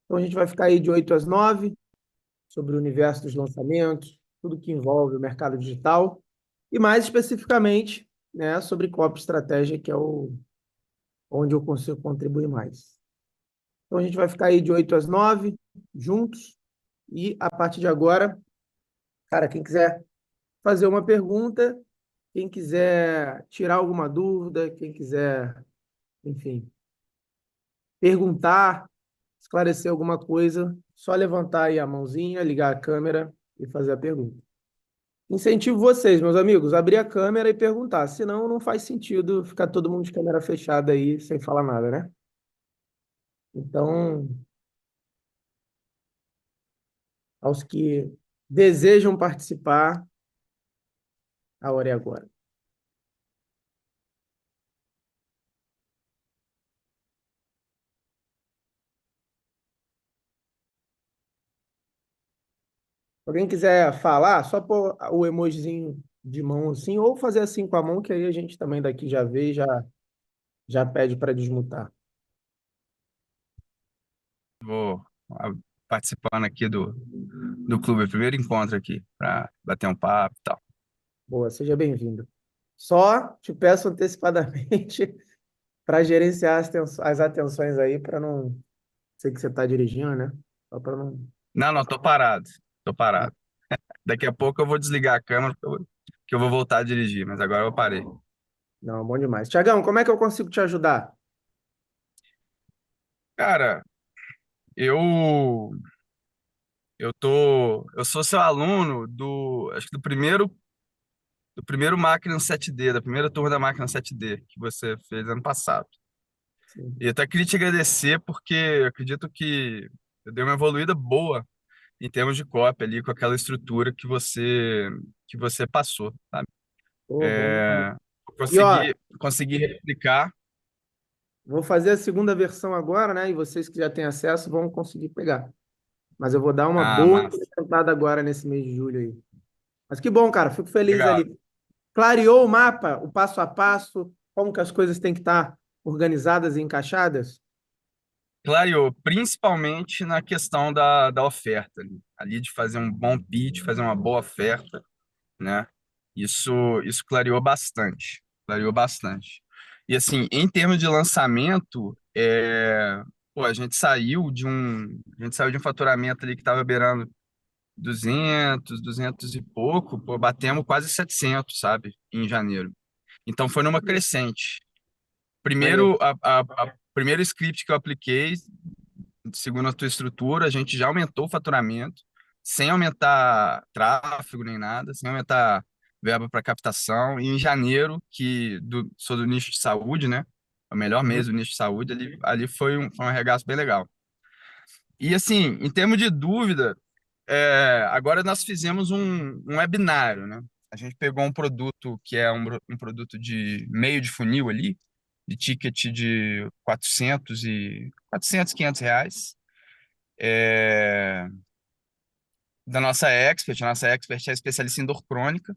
Então a gente vai ficar aí de 8 às 9 sobre o universo dos lançamentos, tudo que envolve o mercado digital e mais especificamente, né, sobre copy estratégia, que é onde eu consigo contribuir mais. Então a gente vai ficar aí de 8 às 9 juntos e a partir de agora, cara, quem quiser fazer uma pergunta, quem quiser tirar alguma dúvida, quem quiser, enfim, perguntar, esclarecer alguma coisa, só levantar aí a mãozinha, ligar a câmera e fazer a pergunta. Incentivo vocês, meus amigos, a abrir a câmera e perguntar, senão não faz sentido ficar todo mundo de câmera fechada aí sem falar nada, né? Então, aos que desejam participar, a hora é agora. Se alguém quiser falar, só pôr o emojizinho de mão assim, ou fazer assim com a mão, que aí a gente também daqui já vê e já pede para desmutar. Vou participando aqui do clube, é o primeiro encontro aqui, para bater um papo e tal. Boa, seja bem-vindo. Só te peço antecipadamente para gerenciar as atenções aí, para não sei que você está dirigindo, né? Só para não. Não, não, tô parado. Tô parado. Daqui a pouco eu vou desligar a câmera que eu vou voltar a dirigir, mas agora eu parei. Não, bom demais. Tiagão, como é que eu consigo te ajudar? Cara, eu eu sou seu aluno acho que do primeiro Máquina 7D, da primeira turma da Máquina 7D que você fez ano passado. E Sim. eu até queria te agradecer porque eu acredito que eu dei uma evoluída boa em termos de cópia ali com aquela estrutura que você passou, sabe? Pô, bom demais. É, eu E ó, consegui replicar. vou fazer a segunda versão agora, né? E vocês que já têm acesso vão conseguir pegar. Mas eu vou dar uma Ah, boa massa. implementada agora nesse mês de julho aí. Mas que bom, cara. Fico feliz Legal. ali. Clareou o mapa, o passo a passo, como que as coisas têm que estar organizadas e encaixadas? Clareou, principalmente na questão da oferta, ali de fazer um bom pitch, fazer uma boa oferta, né? Isso clareou bastante, clareou bastante. E assim, em termos de lançamento, pô, a gente saiu de um faturamento ali que estava beirando 200 e pouco, pô, batemos quase 700, sabe, em janeiro. Então foi numa crescente. Maneiro. Primeiro script que eu apliquei, segundo a tua estrutura, a gente já aumentou o faturamento, sem aumentar tráfego nem nada, sem aumentar verba para captação. E em janeiro, sou do nicho de saúde, né? É o melhor Uhum. mês do nicho de saúde, ali foi um arregaço bem legal. E assim, em termos de dúvida, agora nós fizemos um webinário, né? A gente pegou um produto que é um produto de meio de funil ali, de ticket de 400, 500 reais, é, da nossa expert. A nossa expert é especialista em dor crônica,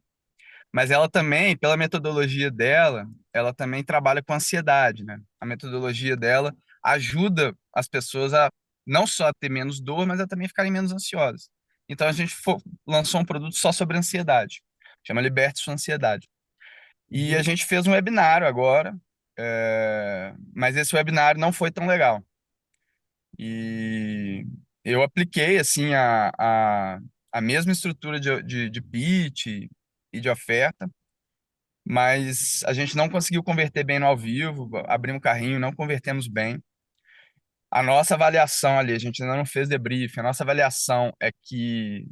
mas ela também, pela metodologia dela, ela também trabalha com ansiedade, né? A metodologia dela ajuda as pessoas a não só ter menos dor, mas a também ficarem menos ansiosas. Então a gente lançou um produto só sobre ansiedade, chama Liberte Sua Ansiedade. E a Uhum. gente fez um webinário agora, mas esse webinário não foi tão legal. E eu apliquei assim a mesma estrutura de pitch e de oferta, mas a gente não conseguiu converter bem no ao vivo, abrimos o carrinho, não convertemos bem. A nossa avaliação ali, a gente ainda não fez debrief, a nossa avaliação é que,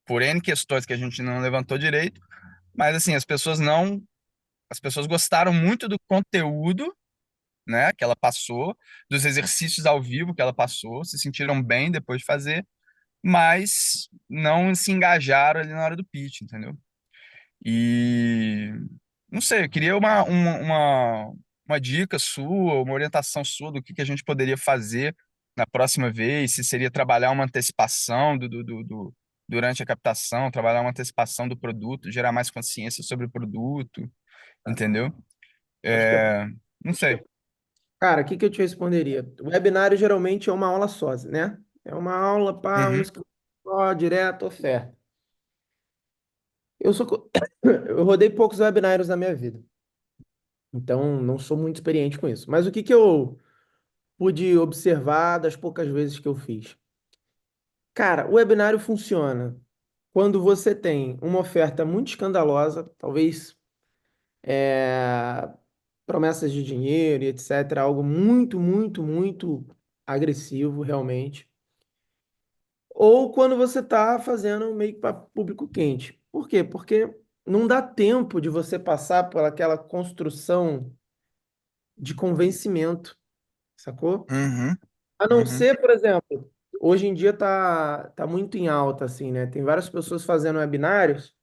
por N questões que a gente não levantou direito, mas assim, as pessoas gostaram muito do conteúdo, né, que ela passou, dos exercícios ao vivo que ela passou, se sentiram bem depois de fazer, mas não se engajaram ali na hora do pitch, entendeu? E não sei, eu queria uma dica sua, uma orientação sua do que a gente poderia fazer na próxima vez, se seria trabalhar uma antecipação durante a captação, trabalhar uma antecipação do produto, gerar mais consciência sobre o produto, Tá. entendeu? Acho que é Não sei. Cara, o que que eu te responderia? O webinário geralmente é uma aula só, né? É uma aula para um Uhum, escritório só, direto, oferta. Eu sou, eu rodei poucos webinários na minha vida, então não sou muito experiente com isso. Mas o que que eu pude observar das poucas vezes que eu fiz? Cara, o webinário funciona quando você tem uma oferta muito escandalosa, talvez promessas de dinheiro e etc., algo muito, muito, muito agressivo, realmente. Ou quando você está fazendo meio que para público quente. Por quê? Porque não dá tempo de você passar por aquela construção de convencimento, sacou? uhum, A não uhum. ser, por exemplo, hoje em dia tá muito em alta, assim, né? Tem várias pessoas fazendo webinários,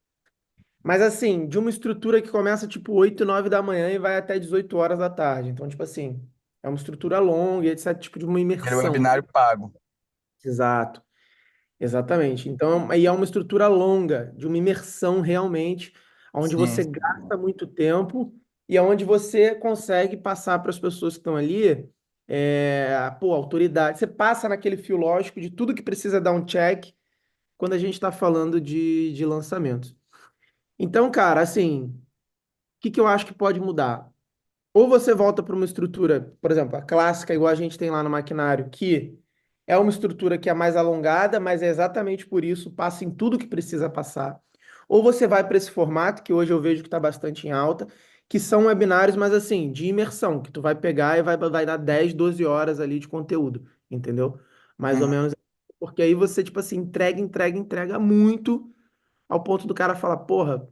mas assim, de uma estrutura que começa tipo 8 9 da manhã e vai até 18 horas da tarde. Então, tipo assim, é uma estrutura longa e etc, tipo de uma Aquele imersão. webinário pago. Exato. Exatamente. Então, aí é uma estrutura longa, de uma imersão realmente, onde Sim. você gasta muito tempo e onde você consegue passar para as pessoas que estão ali, pô, autoridade. Você passa naquele fio lógico de tudo que precisa dar um check quando a gente está falando de lançamentos. Então, cara, assim, o que que eu acho que pode mudar? Ou você volta para uma estrutura, por exemplo, a clássica, igual a gente tem lá no maquinário, que é uma estrutura que é mais alongada, mas é exatamente por isso, passa em tudo que precisa passar. Ou você vai para esse formato, que hoje eu vejo que está bastante em alta, que são webinários, mas assim, de imersão, que tu vai pegar e vai dar 10 12 horas ali de conteúdo, entendeu? Mais ou Uhum. menos. Porque aí você, tipo assim, entrega muito, ao ponto do cara falar, porra,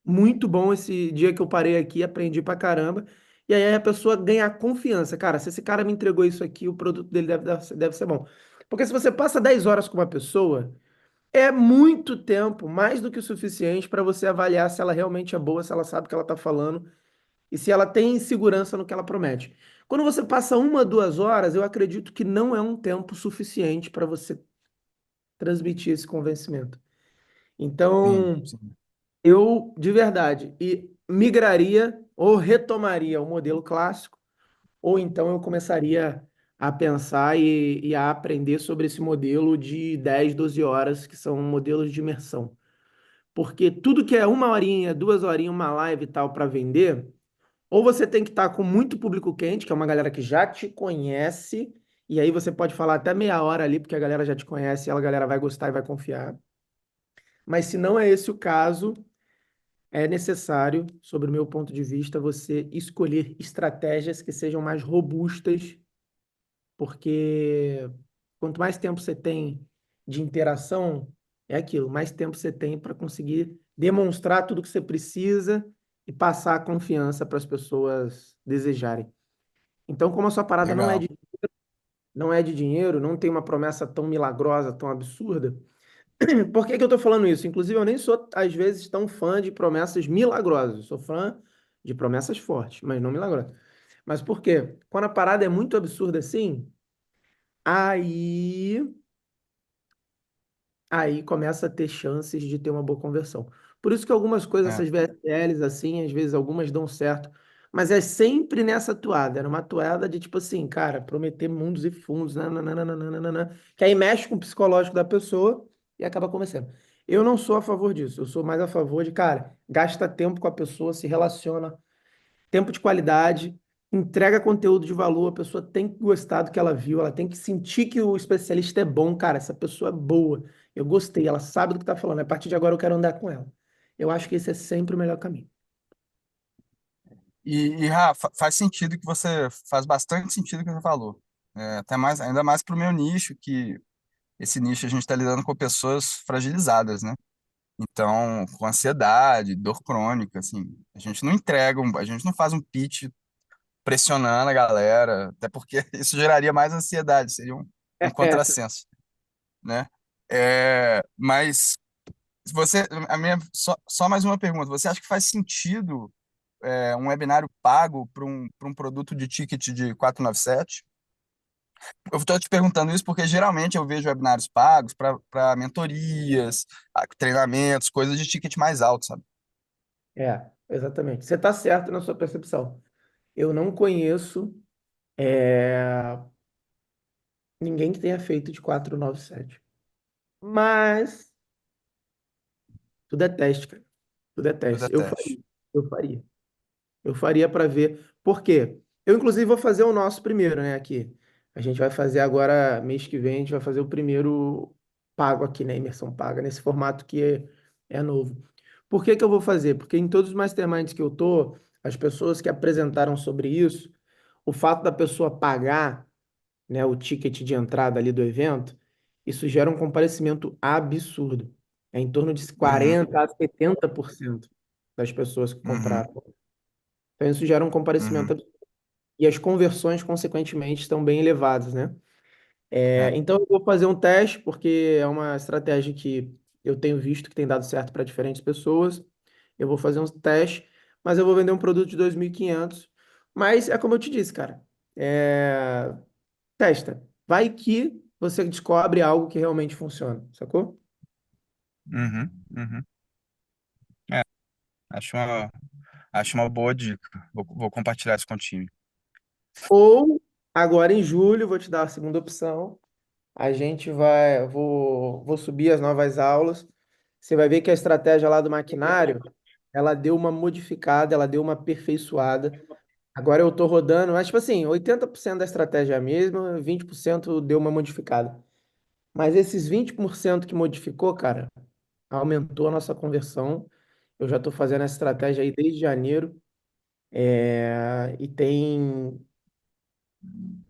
muito bom esse dia que eu parei aqui, aprendi pra caramba. E aí a pessoa ganha confiança. Cara, se esse cara me entregou isso aqui, o produto dele deve ser bom. Porque se você passa 10 horas com uma pessoa, é muito tempo, mais do que o suficiente para você avaliar se ela realmente é boa, se ela sabe o que ela está falando e se ela tem segurança no que ela promete. Quando você passa 1, 2 horas, eu acredito que não é um tempo suficiente para você transmitir esse convencimento. Sim, Então, sim. eu, de verdade, migraria ou retomaria o modelo clássico, ou então eu começaria a pensar e a aprender sobre esse modelo de 10 12 horas, que são modelos de imersão. Porque tudo que é 1 horinha, 2 horinhas, uma live e tal para vender, ou você tem que estar com muito público quente, que é uma galera que já te conhece, e aí você pode falar até meia hora ali, porque a galera já te conhece, e a galera vai gostar e vai confiar. Mas se não é esse o caso, é necessário, sobre o meu ponto de vista, você escolher estratégias que sejam mais robustas, porque quanto mais tempo você tem de interação, é aquilo, mais tempo você tem para conseguir demonstrar tudo que você precisa e passar a confiança para as pessoas desejarem. Então, como a sua parada Legal. não é de dinheiro, não tem uma promessa tão milagrosa, tão absurda, por que que eu tô falando isso? Inclusive, eu nem sou, às vezes, tão fã de promessas milagrosas. Eu sou fã de promessas fortes, mas não milagrosas. Mas por quê? Quando a parada é muito absurda assim, aí aí começa a ter chances de ter uma boa conversão. Por isso que algumas coisas, É. essas VSLs, assim, às vezes algumas dão certo, mas é sempre nessa toada, era uma toada de tipo assim, cara, prometer mundos e fundos, nananana, que aí mexe com o psicológico da pessoa e acaba começando. Eu não sou a favor disso, eu sou mais a favor de, cara, gasta tempo com a pessoa, se relaciona, tempo de qualidade, entrega conteúdo de valor, a pessoa tem que gostar do que ela viu, ela tem que sentir que o especialista é bom, cara, essa pessoa é boa, eu gostei, ela sabe do que está falando, a partir de agora eu quero andar com ela. Eu acho que esse é sempre o melhor caminho. E Rafa, faz sentido que você faz bastante sentido o que você falou. É, até mais, ainda mais para o meu nicho, que esse nicho a gente está lidando com pessoas fragilizadas, né? Então, com ansiedade, dor crônica, assim, a gente não entrega, a gente não faz um pitch pressionando a galera, até porque isso geraria mais ansiedade, seria um Essa. contrassenso, né? É, mas você, a minha, só mais uma pergunta, você acha que faz sentido um webinário pago para um produto de ticket de 497? Eu estou te perguntando isso porque geralmente eu vejo webinários pagos para mentorias, treinamentos, coisas de ticket mais alto, sabe? Exatamente. Você está certo na sua percepção. Eu não conheço É, ninguém que tenha feito de 497. Mas tudo é teste, cara. Tudo é Tudo é teste. Eu teste. faria. Eu faria. Eu faria para ver. Por quê? Eu, inclusive, vou fazer o nosso primeiro, né, aqui. A gente vai fazer agora, mês que vem, a gente vai fazer o primeiro pago aqui, né, imersão paga, nesse formato que é novo. Por que que eu vou fazer? Porque em todos os masterminds que eu tô, as pessoas que apresentaram sobre isso, o fato da pessoa pagar, né, o ticket de entrada ali do evento, isso gera um comparecimento absurdo. É em torno de Uhum, 40 a 70% das pessoas que uhum, compraram. Então, isso gera um comparecimento uhum. absurdo. E as conversões, consequentemente, estão bem elevadas, né? É. Então, eu vou fazer um teste, porque é uma estratégia que eu tenho visto que tem dado certo para diferentes pessoas. Eu vou fazer um teste, mas eu vou vender um produto de 2.500. Mas é como eu te disse, cara. Testa. Vai que você descobre algo que realmente funciona, sacou? Uhum, uhum. É, acho uma, acho uma boa dica. Vou compartilhar isso com o time. Ou, agora em julho, vou te dar a segunda opção. A gente vai, vou subir as novas aulas. Você vai ver que a estratégia lá do maquinário, ela deu uma modificada, ela deu uma aperfeiçoada. Agora eu estou rodando, mas tipo assim, 80% da estratégia é a mesma, 20% deu uma modificada. Mas esses 20% que modificou, cara, aumentou a nossa conversão. Eu já estou fazendo essa estratégia aí desde janeiro, e tem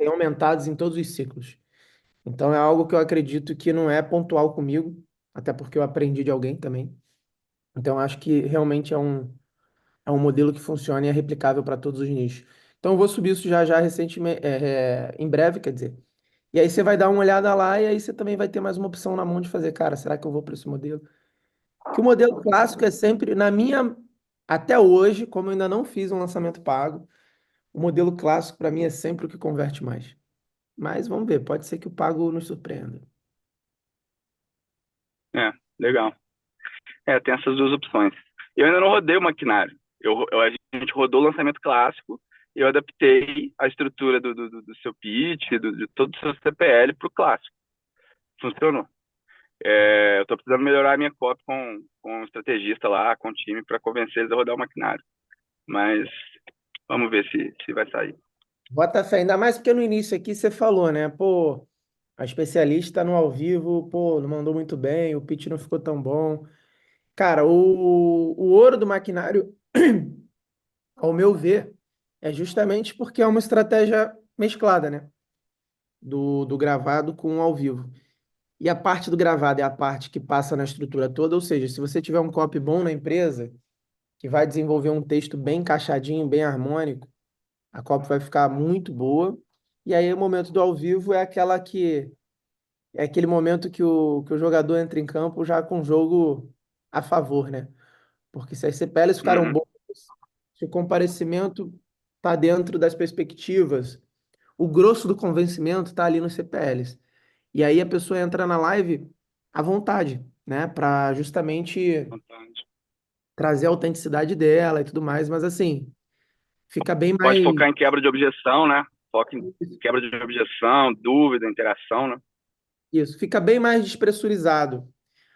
aumentado em todos os ciclos. Então é algo que eu acredito que não é pontual comigo, até porque eu aprendi de alguém também. Então acho que realmente é um modelo que funciona e é replicável para todos os nichos. Então eu vou subir isso já já recentemente, em breve, quer dizer. E aí você vai dar uma olhada lá e aí você também vai ter mais uma opção na mão de fazer, cara, será que eu vou para esse modelo? Que o modelo clássico é sempre, até hoje, como eu ainda não fiz um lançamento pago, o modelo clássico para mim é sempre o que converte mais. Mas vamos ver, pode ser que o pago nos surpreenda. É, legal. É, tem essas duas opções. Eu ainda não rodei o maquinário. A gente rodou o lançamento clássico e eu adaptei a estrutura do seu pitch, de todo o seu CPL para o clássico. Funcionou. É, eu estou precisando melhorar a minha copy com um estrategista lá, com o time, para convencer eles a rodar o maquinário. Mas vamos ver se vai sair. Bota fé, ainda mais porque no início aqui você falou, né? Pô, a especialista no ao vivo, pô, não mandou muito bem, o pitch não ficou tão bom. Cara, o ouro do maquinário, ao meu ver, é justamente porque é uma estratégia mesclada, né? Do gravado com o ao vivo. E a parte do gravado é a parte que passa na estrutura toda, ou seja, se você tiver um copy bom na empresa, que vai desenvolver um texto bem encaixadinho, bem harmônico, a copy vai ficar muito boa. E aí o momento do ao vivo é aquele momento que o jogador entra em campo já com o jogo a favor, né? Porque se as CPLs ficaram Uhum, boas, se o comparecimento está dentro das perspectivas, o grosso do convencimento está ali nos CPLs. E aí a pessoa entra na live à vontade, né? Para justamente fantástico. trazer a autenticidade dela e tudo mais, mas assim, fica bem Pode mais. focar em quebra de objeção, né? Foca em quebra de objeção, dúvida, interação, né? Isso, fica bem mais despressurizado.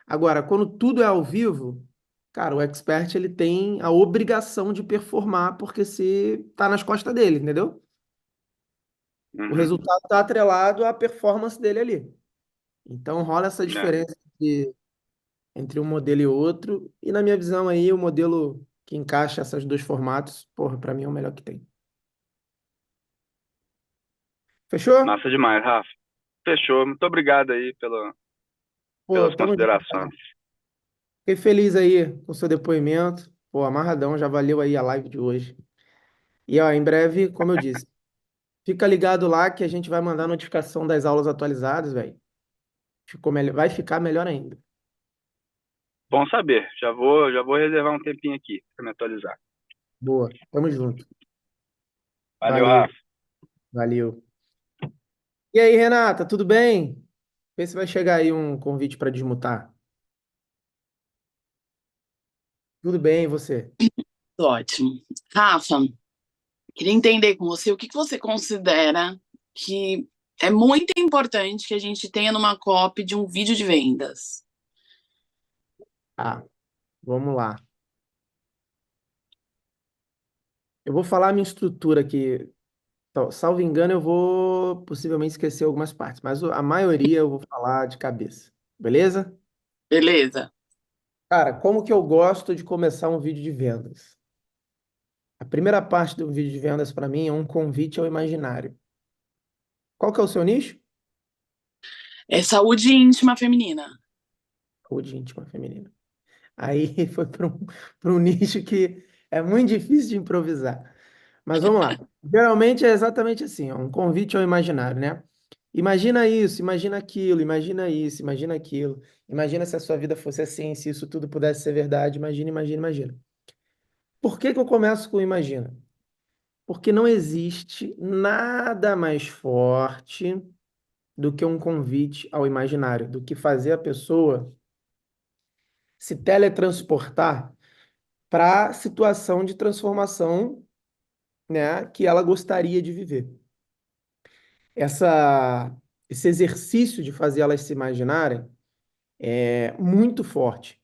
Agora, quando tudo é ao vivo, cara, o expert ele tem a obrigação de performar, porque se tá nas costas dele, entendeu? O Uhum, resultado está atrelado à performance dele ali. Então rola essa é. diferença entre um modelo e outro. E na minha visão aí, o modelo que encaixa esses dois formatos, porra, para mim é o melhor que tem. Fechou? Massa demais, Rafa. Fechou. Muito obrigado aí Pô, pelas tamo junto. considerações. Fiquei feliz aí com o seu depoimento. Pô, amarradão, já valeu aí a live de hoje. E ó, em breve, como eu disse, fica ligado lá que a gente vai mandar notificação das aulas atualizadas, velho. Vai ficar melhor ainda. Bom saber. Já vou reservar um tempinho aqui para me atualizar. Boa. Tamo junto. Valeu, Valeu, Rafa. valeu. E aí, Renata, tudo bem? Vê se vai chegar aí um convite para desmutar. Tudo bem, e você? Ótimo. Rafa, Queria entender com você o que você considera que é muito importante que a gente tenha numa copy de um vídeo de vendas. Ah, vamos lá. Eu vou falar a minha estrutura aqui. Salvo engano, eu vou possivelmente esquecer algumas partes, mas a maioria eu vou falar de cabeça. Beleza? Beleza? Cara, como que eu gosto de começar um vídeo de vendas? A primeira parte do vídeo de vendas para mim é um convite ao imaginário. Qual que é o seu nicho? É saúde íntima feminina. Saúde íntima feminina. Aí foi para um nicho que é muito difícil de improvisar. Mas vamos lá. Geralmente é exatamente assim, ó, um convite ao imaginário, né? Imagina isso, imagina aquilo, imagina isso, imagina aquilo. Imagina se a sua vida fosse assim, se isso tudo pudesse ser verdade. Imagina, imagina, imagina. Por que que eu começo com imagina? Porque não existe nada mais forte do que um convite ao imaginário, do que fazer a pessoa se teletransportar para a situação de transformação, né, que ela gostaria de viver. Esse exercício de fazer elas se imaginarem é muito forte,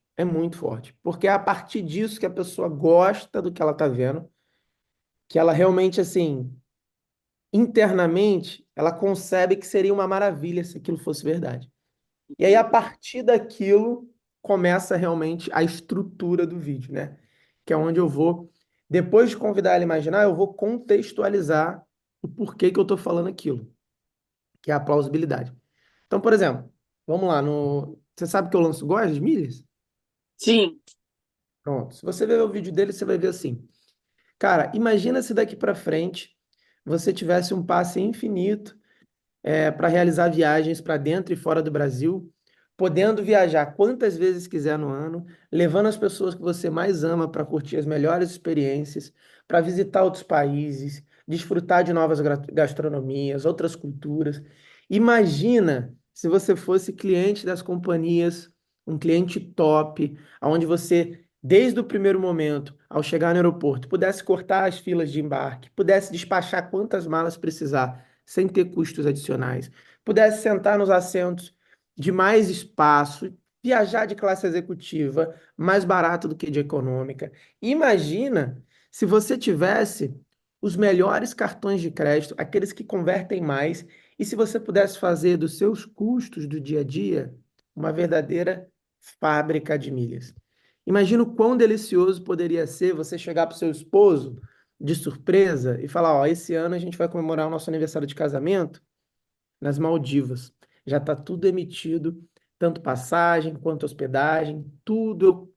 porque é a partir disso que a pessoa gosta do que ela está vendo, que ela realmente, assim, internamente, ela concebe que seria uma maravilha se aquilo fosse verdade. E aí, a partir daquilo, começa realmente a estrutura do vídeo, né? Que é onde eu vou, depois de convidar ela a imaginar, eu vou contextualizar o porquê que eu estou falando aquilo, que é a plausibilidade. Então, por exemplo, vamos lá, você sabe que eu lanço góis de milhas? Sim. Pronto. Se você ver o vídeo dele, você vai ver assim. Cara, imagina se daqui para frente você tivesse um passe infinito para realizar viagens para dentro e fora do Brasil, podendo viajar quantas vezes quiser no ano, levando as pessoas que você mais ama para curtir as melhores experiências, para visitar outros países, desfrutar de novas gastronomias, outras culturas. Imagina se você fosse cliente das companhias, um cliente top, onde você, desde o primeiro momento, ao chegar no aeroporto, pudesse cortar as filas de embarque, pudesse despachar quantas malas precisar sem ter custos adicionais, pudesse sentar nos assentos de mais espaço, viajar de classe executiva, mais barato do que de econômica. Imagina se você tivesse os melhores cartões de crédito, aqueles que convertem mais, e se você pudesse fazer dos seus custos do dia a dia uma verdadeira fábrica de milhas. Imagina o quão delicioso poderia ser você chegar para o seu esposo de surpresa e falar: ó, esse ano a gente vai comemorar o nosso aniversário de casamento nas Maldivas. Já está tudo emitido, tanto passagem quanto hospedagem, tudo eu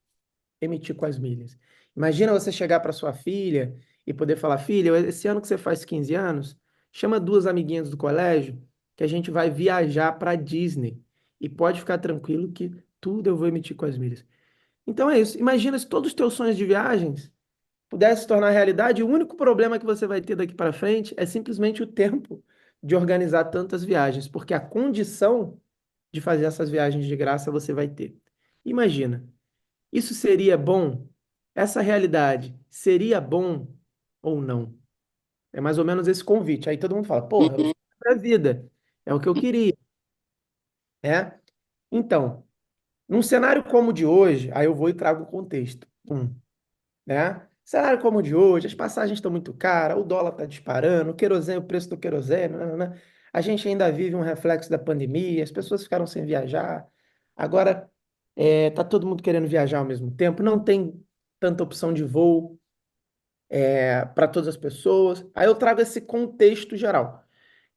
emiti com as milhas. Imagina você chegar para sua filha e poder falar: filha, esse ano que você faz 15 anos, chama duas amiguinhas do colégio que a gente vai viajar para Disney. E pode ficar tranquilo que tudo eu vou emitir com as milhas. Então é isso. Imagina se todos os teus sonhos de viagens pudesse se tornar realidade, o único problema que você vai ter daqui para frente é simplesmente o tempo de organizar tantas viagens, porque a condição de fazer essas viagens de graça você vai ter. Imagina, isso seria bom? Essa realidade seria bom ou não? É mais ou menos esse convite. Aí todo mundo fala: porra, eu Uhum. fiz a vida, é o que eu queria, né? Então, num cenário como o de hoje, aí eu vou e trago o contexto. Né? Cenário como o de hoje, as passagens estão muito caras, o dólar está disparando, o preço do querosene, né? A gente ainda vive um reflexo da pandemia, as pessoas ficaram sem viajar. Agora tá todo mundo querendo viajar ao mesmo tempo, não tem tanta opção de voo para todas as pessoas. Aí eu trago esse contexto geral,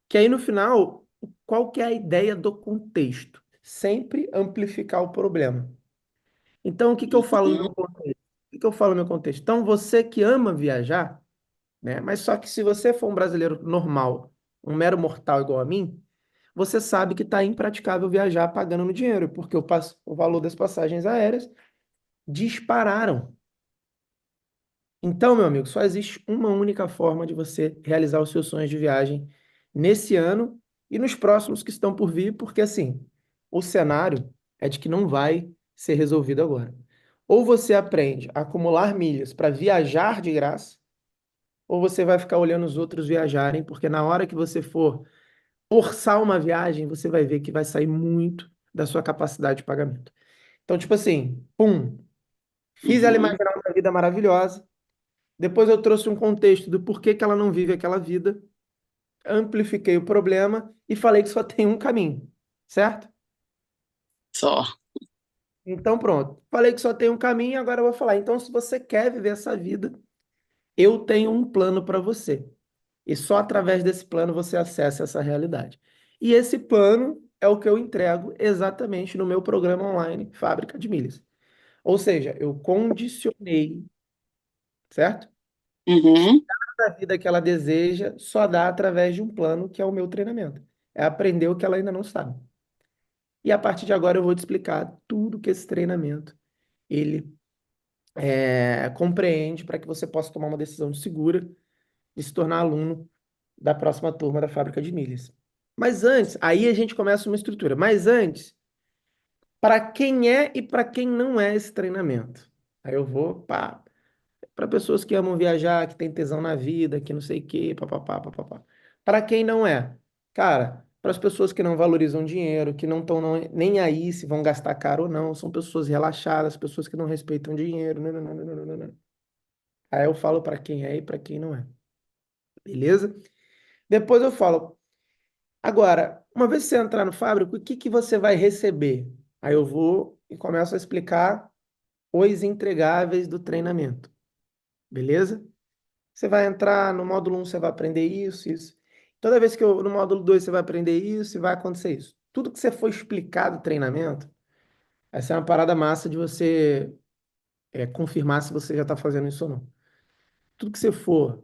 que aí no final, qual que é a ideia do contexto? Sempre amplificar o problema. Então, o que que eu falo no Uhum. meu contexto? O que que eu falo no meu contexto? Então, você que ama viajar, né? Mas só que se você for um brasileiro normal, um mero mortal igual a mim, você sabe que está impraticável viajar pagando no dinheiro, porque o valor das passagens aéreas dispararam. Então, meu amigo, só existe uma única forma de você realizar os seus sonhos de viagem nesse ano e nos próximos que estão por vir, porque assim, o cenário é de que não vai ser resolvido agora. Ou você aprende a acumular milhas para viajar de graça, ou você vai ficar olhando os outros viajarem, porque na hora que você for orçar uma viagem, você vai ver que vai sair muito da sua capacidade de pagamento. Então, tipo assim, pum, fiz ela Uhum. imaginar uma vida maravilhosa. Depois eu trouxe um contexto do porquê que ela não vive aquela vida, amplifiquei o problema e falei que só tem um caminho, certo? Só. Então, pronto. Falei que só tem um caminho, agora eu vou falar. Então, se você quer viver essa vida, eu tenho um plano para você. E só através desse plano você acessa essa realidade. E esse plano é o que eu entrego exatamente no meu programa online, Fábrica de Milhas. Ou seja, eu condicionei, certo? Uhum. A vida que ela deseja só dá através de um plano que é o meu treinamento. É aprender o que ela ainda não sabe. E a partir de agora eu vou te explicar tudo que esse treinamento ele compreende para que você possa tomar uma decisão segura de se tornar aluno da próxima turma da Fábrica de Milhas. Mas antes, aí a gente começa uma estrutura. Mas antes, para quem é e para quem não é esse treinamento? Aí eu vou para pessoas que amam viajar, que têm tesão na vida, que não sei o quê, papapá, papapá. Para quem não é? Cara, para as pessoas que não valorizam dinheiro, que não estão nem aí se vão gastar caro ou não, são pessoas relaxadas, pessoas que não respeitam dinheiro. Não, não, não, não, não, não, não. Aí eu falo para quem é e para quem não é. Beleza? Depois eu falo, agora, uma vez que você entrar no Fábrica, o que que você vai receber? Aí eu vou e começo a explicar os entregáveis do treinamento. Beleza? Você vai entrar no módulo 1, você vai aprender isso, isso. Toda vez que no módulo 2 você vai aprender isso e vai acontecer isso. Tudo que você for explicar do treinamento, essa é uma parada massa de você confirmar se você já está fazendo isso ou não. Tudo que você for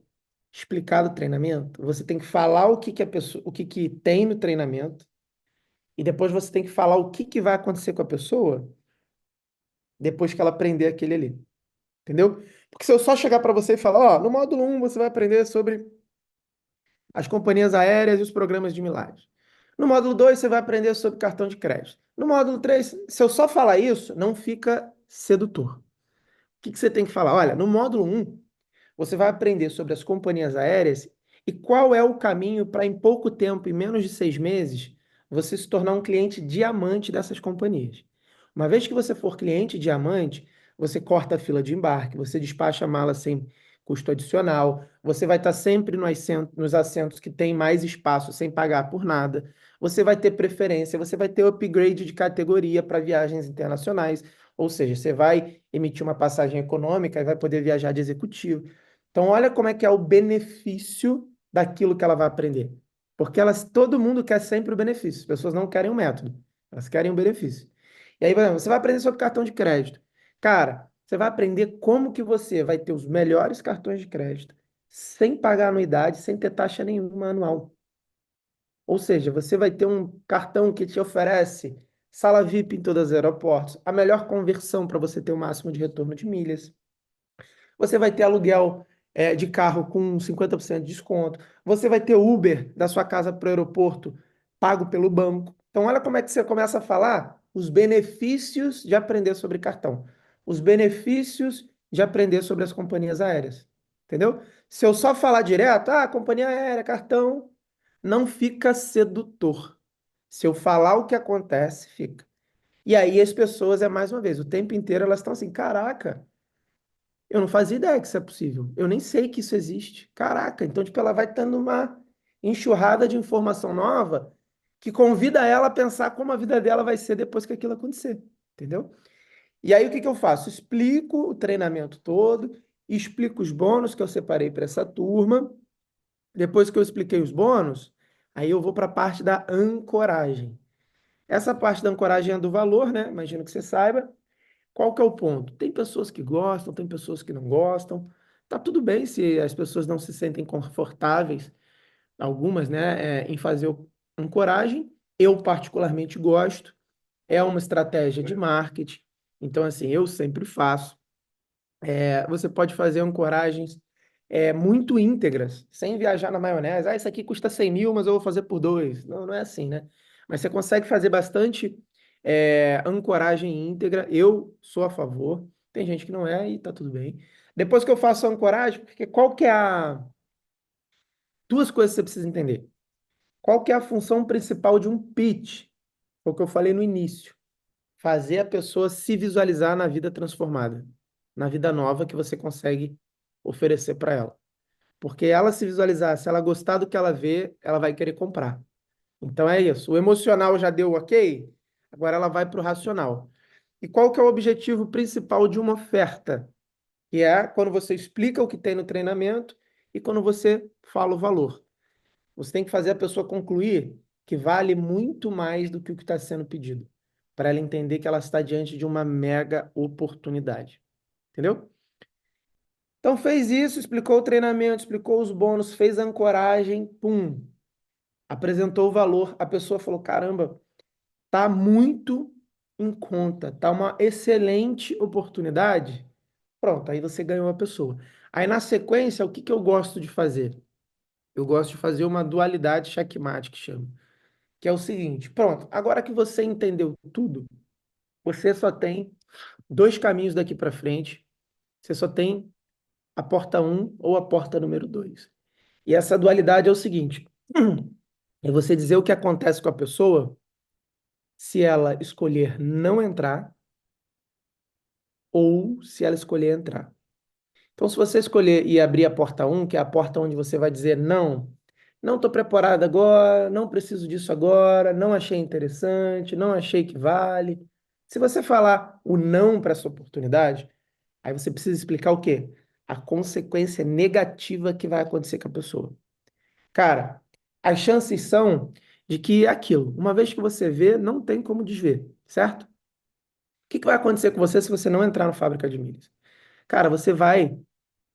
explicar do treinamento, você tem que falar o que que a pessoa, o que que tem no treinamento e depois você tem que falar o que que vai acontecer com a pessoa depois que ela aprender aquele ali. Entendeu? Porque se eu só chegar para você e falar, ó, no módulo 1 você vai aprender sobre as companhias aéreas e os programas de milagres. No módulo 2 você vai aprender sobre cartão de crédito. No módulo 3, se eu só falar isso, não fica sedutor. O que que você tem que falar? Olha, no módulo 1 você vai aprender sobre as companhias aéreas e qual é o caminho para, em pouco tempo, em menos de 6 meses, você se tornar um cliente diamante dessas companhias. Uma vez que você for cliente diamante, você corta a fila de embarque, você despacha a mala sem custo adicional, você vai estar sempre nos assentos que tem mais espaço sem pagar por nada, você vai ter preferência, você vai ter upgrade de categoria para viagens internacionais, ou seja, você vai emitir uma passagem econômica e vai poder viajar de executivo. Então, olha como é que é o benefício daquilo que ela vai aprender. Porque todo mundo quer sempre o benefício. As pessoas não querem o método, elas querem o benefício. E aí, por exemplo, você vai aprender sobre cartão de crédito. Cara, você vai aprender como que você vai ter os melhores cartões de crédito, sem pagar anuidade, sem ter taxa nenhuma anual. Ou seja, você vai ter um cartão que te oferece sala VIP em todos os aeroportos, a melhor conversão para você ter o máximo de retorno de milhas. Você vai ter aluguel de carro com 50% de desconto. Você vai ter Uber da sua casa para o aeroporto pago pelo banco. Então, olha como é que você começa a falar os benefícios de aprender sobre cartão, os benefícios de aprender sobre as companhias aéreas. Entendeu? Se eu só falar direto, companhia aérea, cartão, não fica sedutor. Se eu falar o que acontece, fica. E aí as pessoas, mais uma vez, o tempo inteiro elas estão assim, caraca. Eu não fazia ideia que isso é possível. Eu nem sei que isso existe. Caraca, então, tipo, ela vai tendo uma enxurrada de informação nova que convida ela a pensar como a vida dela vai ser depois que aquilo acontecer. Entendeu? E aí, o que que eu faço? Explico o treinamento todo, explico os bônus que eu separei para essa turma. Depois que eu expliquei os bônus, aí eu vou para a parte da ancoragem. Essa parte da ancoragem é do valor, né? Imagino que você saiba. Qual que é o ponto? Tem pessoas que gostam, tem pessoas que não gostam. Tá tudo bem se as pessoas não se sentem confortáveis, algumas, né, em fazer ancoragem. Eu particularmente gosto. É uma estratégia de marketing. Então, assim, eu sempre faço. Você pode fazer ancoragens muito íntegras, sem viajar na maionese. Isso aqui custa 100 mil, mas eu vou fazer por 2. Não, não é assim, né? Mas você consegue fazer bastante ancoragem íntegra. Eu sou a favor. Tem gente que não é e tá tudo bem. Depois que eu faço a ancoragem, porque qual que é a... Duas coisas que você precisa entender. Qual que é a função principal de um pitch? Foi o que eu falei no início. Fazer a pessoa se visualizar na vida transformada, na vida nova que você consegue oferecer para ela. Porque ela se visualizar, se ela gostar do que ela vê, ela vai querer comprar. Então é isso. O emocional já deu ok, agora ela vai para o racional. E qual que é o objetivo principal de uma oferta? Que é quando você explica o que tem no treinamento e quando você fala o valor. Você tem que fazer a pessoa concluir que vale muito mais do que o que está sendo pedido, para ela entender que ela está diante de uma mega oportunidade. Entendeu? Então fez isso, explicou o treinamento, explicou os bônus, fez a ancoragem, pum, apresentou o valor. A pessoa falou: caramba, tá muito em conta, tá uma excelente oportunidade. Pronto, aí você ganhou a pessoa. Aí na sequência, o que que eu gosto de fazer? Eu gosto de fazer uma dualidade checkmate, que chama. Que é o seguinte: pronto, agora que você entendeu tudo, você só tem dois caminhos daqui para frente. Você só tem a porta um ou a porta número 2. E essa dualidade é o seguinte: é você dizer o que acontece com a pessoa se ela escolher não entrar ou se ela escolher entrar. Então, se você escolher e abrir a porta um, que é a porta onde você vai dizer não, não estou preparado agora, não preciso disso agora, não achei interessante, não achei que vale. Se você falar o não para essa oportunidade, aí você precisa explicar o quê? A consequência negativa que vai acontecer com a pessoa. Cara, as chances são de que é aquilo, uma vez que você vê, não tem como desver, certo? O que que vai acontecer com você se você não entrar na fábrica de milhas? Cara, você vai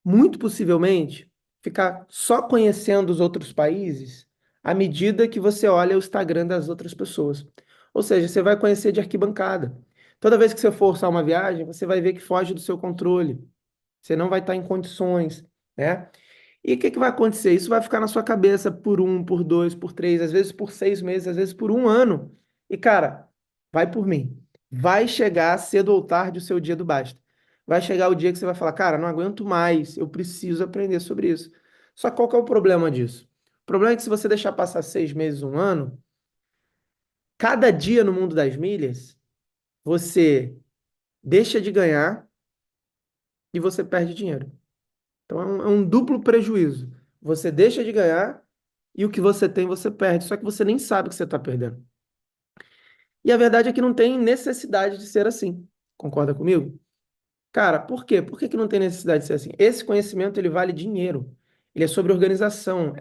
muito possivelmente, ficar só conhecendo os outros países à medida que você olha o Instagram das outras pessoas. Ou seja, você vai conhecer de arquibancada. Toda vez que você for orçar uma viagem, você vai ver que foge do seu controle. Você não vai estar em condições, né? E o que que vai acontecer? Isso vai ficar na sua cabeça por um, por dois, por três, às vezes por 6 meses, às vezes por um ano. E, cara, vai por mim. Vai chegar cedo ou tarde o seu dia do basta. Vai chegar o dia que você vai falar, cara, não aguento mais, eu preciso aprender sobre isso. Só que qual que é o problema disso? O problema é que se você deixar passar 6 meses, um ano, cada dia no mundo das milhas, você deixa de ganhar e você perde dinheiro. Então é um duplo prejuízo. Você deixa de ganhar e o que você tem você perde. Só que você nem sabe que você está perdendo. E a verdade é que não tem necessidade de ser assim. Concorda comigo? Cara, por quê? Por que que não tem necessidade de ser assim? Esse conhecimento ele vale dinheiro. Ele é sobre organização.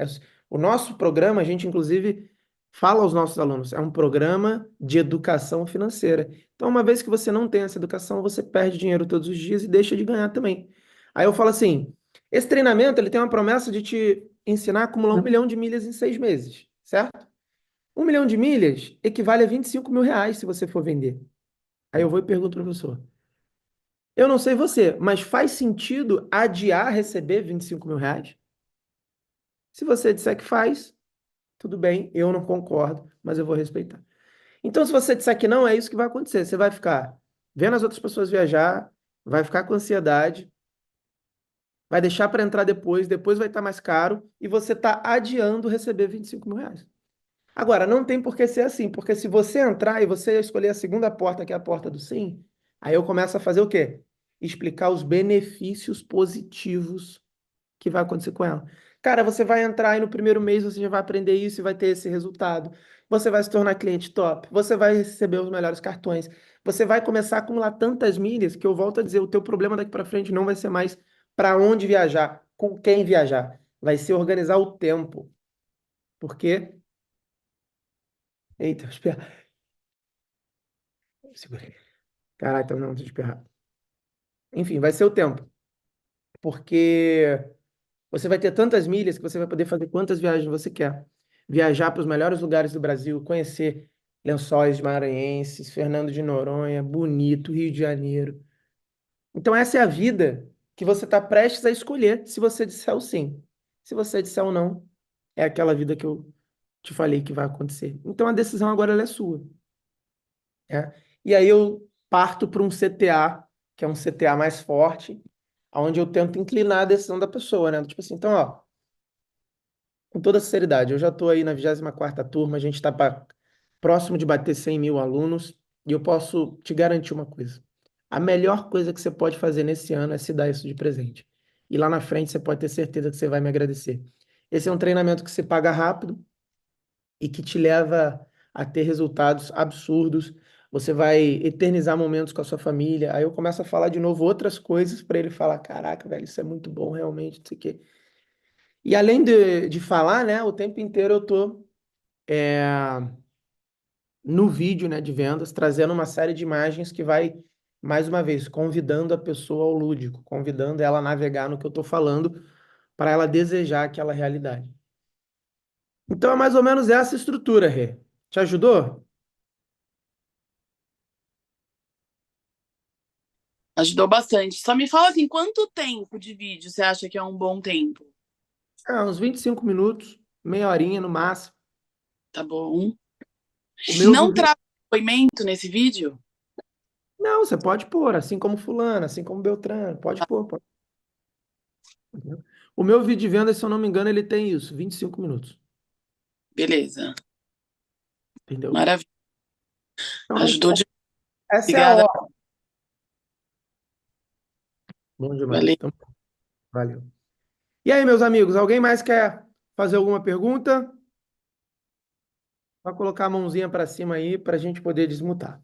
O nosso programa, a gente inclusive fala aos nossos alunos, é um programa de educação financeira. Então, uma vez que você não tem essa educação, você perde dinheiro todos os dias e deixa de ganhar também. Aí eu falo assim, esse treinamento ele tem uma promessa de te ensinar a acumular 1 milhão de milhas em 6 meses, certo? 1 milhão de milhas equivale a 25 mil reais se você for vender. Aí eu vou e pergunto para o professor, eu não sei você, mas faz sentido adiar receber 25 mil reais? Se você disser que faz, tudo bem, eu não concordo, mas eu vou respeitar. Então, se você disser que não, é isso que vai acontecer. Você vai ficar vendo as outras pessoas viajar, vai ficar com ansiedade, vai deixar para entrar depois vai estar mais caro e você está adiando receber 25 mil reais. Agora, não tem por que ser assim, porque se você entrar e você escolher a segunda porta, que é a porta do sim, aí eu começo a fazer o quê? Explicar os benefícios positivos que vai acontecer com ela. Cara, você vai entrar e no primeiro mês você já vai aprender isso e vai ter esse resultado. Você vai se tornar cliente top, você vai receber os melhores cartões, você vai começar a acumular tantas milhas que eu volto a dizer, o teu problema daqui para frente não vai ser mais para onde viajar, com quem viajar, vai ser organizar o tempo. Porque, eita, espera. Segurei. Caralho, então não, deixa eu espirrar. Enfim, vai ser o tempo. Porque você vai ter tantas milhas que você vai poder fazer quantas viagens você quer. Viajar para os melhores lugares do Brasil, conhecer Lençóis Maranhenses, Fernando de Noronha, Bonito, Rio de Janeiro. Então, essa é a vida que você está prestes a escolher se você disser o sim. Se você disser o não, é aquela vida que eu te falei que vai acontecer. Então, a decisão agora ela é sua. Né? E aí eu parto para um CTA, que é um CTA mais forte, onde eu tento inclinar a decisão da pessoa, né? Tipo assim, então, ó, com toda sinceridade, eu já estou aí na 24ª turma, a gente está próximo de bater 100 mil alunos, e eu posso te garantir uma coisa. A melhor coisa que você pode fazer nesse ano é se dar isso de presente. E lá na frente você pode ter certeza que você vai me agradecer. Esse é um treinamento que se paga rápido e que te leva a ter resultados absurdos. Você vai eternizar momentos com a sua família. Aí eu começo a falar de novo outras coisas para ele falar: caraca, velho, isso é muito bom, realmente, não sei o quê. E além de falar, né, o tempo inteiro eu tô no vídeo, né, de vendas, trazendo uma série de imagens que vai, mais uma vez, convidando a pessoa ao lúdico, convidando ela a navegar no que eu estou falando, para ela desejar aquela realidade. Então é mais ou menos essa estrutura, Rê. Te ajudou? Ajudou bastante. Só me fala assim, quanto tempo de vídeo você acha que é um bom tempo? Uns 25 minutos, meia horinha no máximo. Tá bom. O meu Não vídeo. traz depoimento nesse vídeo? Não, você pode pôr, assim como fulano, assim como Beltrano, pode pôr, pode. Entendeu? O meu vídeo de venda, se eu não me engano, ele tem isso, 25 minutos. Beleza. Entendeu? Maravilha. Então, Ajudou de. essa é a Obrigada. hora. Bom demais. Valeu. Então, valeu. E aí, meus amigos, alguém mais quer fazer alguma pergunta? Só colocar a mãozinha para cima aí para a gente poder desmutar.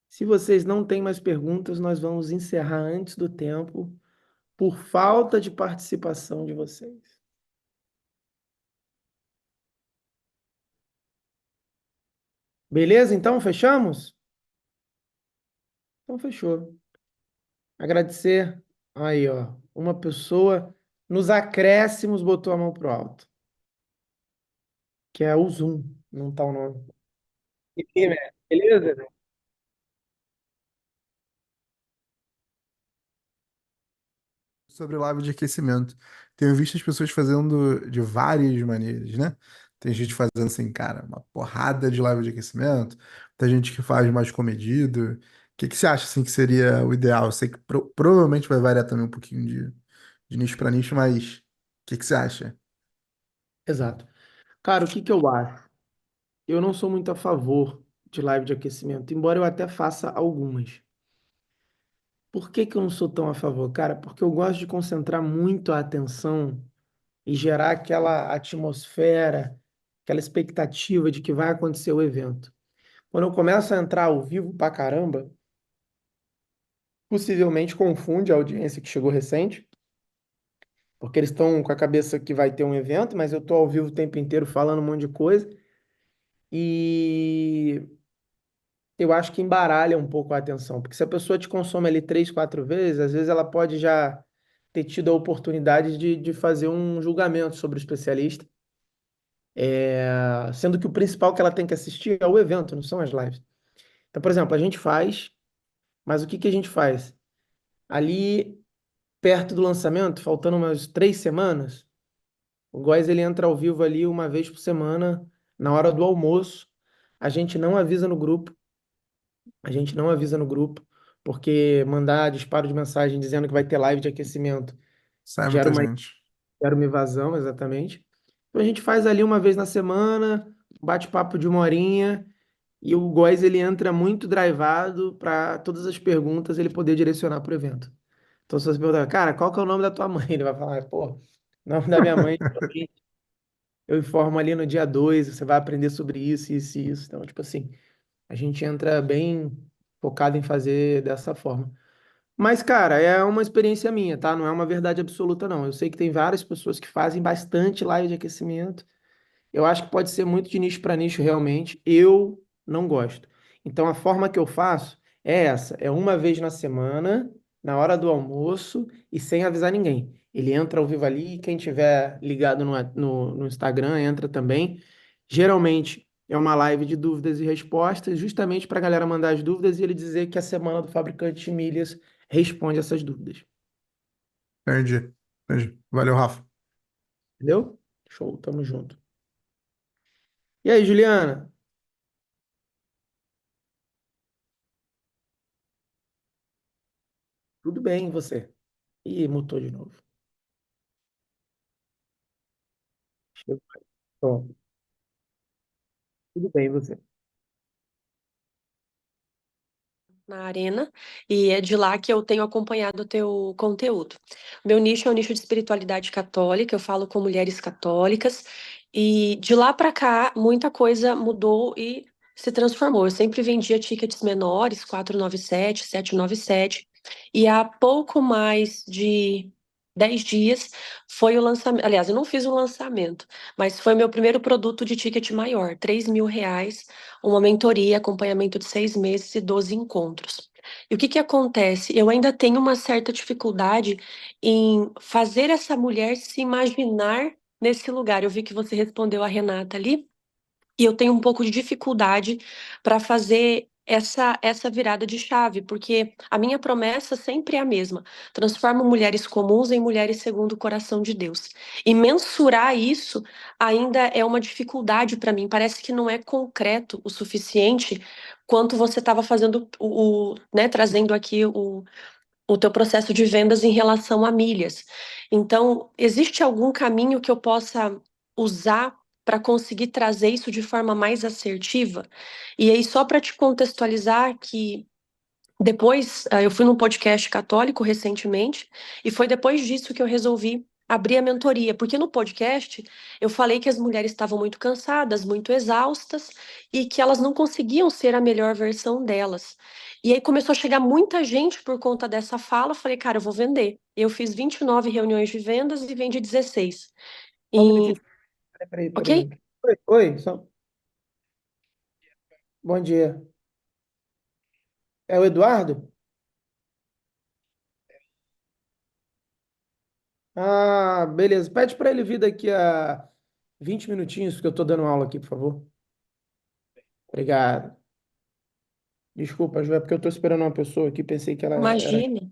Se vocês não têm mais perguntas, nós vamos encerrar antes do tempo por falta de participação de vocês. Beleza? Então, fechamos? Então, fechou. Agradecer. Aí, ó. Uma pessoa nos acréscimos botou a mão pro alto, que é o Zoom, não tá o nome. E aí, man? Beleza? Sobre live de aquecimento. Tenho visto as pessoas fazendo de várias maneiras, né? Tem gente fazendo assim, cara, uma porrada de live de aquecimento. Tem gente que faz mais comedido. O que que você acha assim que seria o ideal? Eu sei que provavelmente vai variar também um pouquinho de nicho para nicho, mas o que que você acha? Exato. Cara, o que que eu acho? Eu não sou muito a favor de live de aquecimento, embora eu até faça algumas. Por que que eu não sou tão a favor? Cara, porque eu gosto de concentrar muito a atenção e gerar aquela atmosfera, aquela expectativa de que vai acontecer o evento. Quando eu começo a entrar ao vivo pra caramba, possivelmente confunde a audiência que chegou recente, porque eles estão com a cabeça que vai ter um evento, mas eu tô ao vivo o tempo inteiro falando um monte de coisa e eu acho que embaralha um pouco a atenção, porque se a pessoa te consome ali 3, 4 vezes, às vezes ela pode já ter tido a oportunidade de fazer um julgamento sobre o especialista, sendo que o principal que ela tem que assistir é o evento, não são as lives. Então, por exemplo, a gente faz, mas o que que a gente faz? Ali, perto do lançamento, faltando umas 3 semanas, o Góis ele entra ao vivo ali uma vez por semana, na hora do almoço. A gente não avisa no grupo, a gente não avisa no grupo, porque mandar disparo de mensagem dizendo que vai ter live de aquecimento Sai gera muita uma, gente. gera uma evasão, exatamente. Então a gente faz ali uma vez na semana, um bate-papo de uma horinha, e o Góis ele entra muito drivado para todas as perguntas ele poder direcionar para o evento. Então, se você perguntar, cara, qual que é o nome da tua mãe? Ele vai falar, pô, o nome da minha mãe, eu informo ali no dia 2, você vai aprender sobre isso, isso e isso. Então, tipo assim, a gente entra bem focado em fazer dessa forma. Mas, cara, é uma experiência minha, tá? Não é uma verdade absoluta, não. Eu sei que tem várias pessoas que fazem bastante live de aquecimento. Eu acho que pode ser muito de nicho para nicho, realmente. Eu não gosto. Então, a forma que eu faço é essa: é uma vez na semana, na hora do almoço e sem avisar ninguém. Ele entra ao vivo ali, e quem tiver ligado no Instagram entra também. Geralmente é uma live de dúvidas e respostas, justamente para a galera mandar as dúvidas e ele dizer que a semana do fabricante de milhas responde essas dúvidas. Entendi. Entendi. Valeu, Rafa. Entendeu? Show, tamo junto. E aí, Juliana? Tudo bem, e você? Ih, mutou de novo. Chegou. Pronto. Tudo bem, e você? Na Arena, e é de lá que eu tenho acompanhado o teu conteúdo. Meu nicho é o nicho de espiritualidade católica, eu falo com mulheres católicas, e de lá para cá muita coisa mudou e se transformou. Eu sempre vendia tickets menores, 497, 797, e há pouco mais de 10 dias foi o lançamento. Aliás, eu não fiz o lançamento, mas foi meu primeiro produto de ticket maior, R$ 3.000, uma mentoria, acompanhamento de 6 meses e 12 encontros. E o que que acontece? Eu ainda tenho uma certa dificuldade em fazer essa mulher se imaginar nesse lugar. Eu vi que você respondeu a Renata ali, e eu tenho um pouco de dificuldade para fazer essa virada de chave, porque a minha promessa sempre é a mesma: transformo mulheres comuns em mulheres segundo o coração de Deus. E mensurar isso ainda é uma dificuldade para mim. Parece que não é concreto o suficiente quanto você estava fazendo né, trazendo aqui o teu processo de vendas em relação a milhas. Então, existe algum caminho que eu possa usar para conseguir trazer isso de forma mais assertiva? E aí, só para te contextualizar que depois, eu fui num podcast católico recentemente, e foi depois disso que eu resolvi abrir a mentoria, porque no podcast eu falei que as mulheres estavam muito cansadas, muito exaustas, e que elas não conseguiam ser a melhor versão delas. E aí começou a chegar muita gente por conta dessa fala, eu falei, cara, eu vou vender. Eu fiz 29 reuniões de vendas e vendi 16. Só um E, minutinho. Peraí, ok? peraí. Oi, oi, bom dia. É o Eduardo? Ah, beleza. Pede para ele vir daqui a 20 minutinhos, porque eu estou dando aula aqui, por favor. Obrigado. Desculpa, Ju, é porque eu estou esperando uma pessoa aqui, pensei que ela era. Imagina.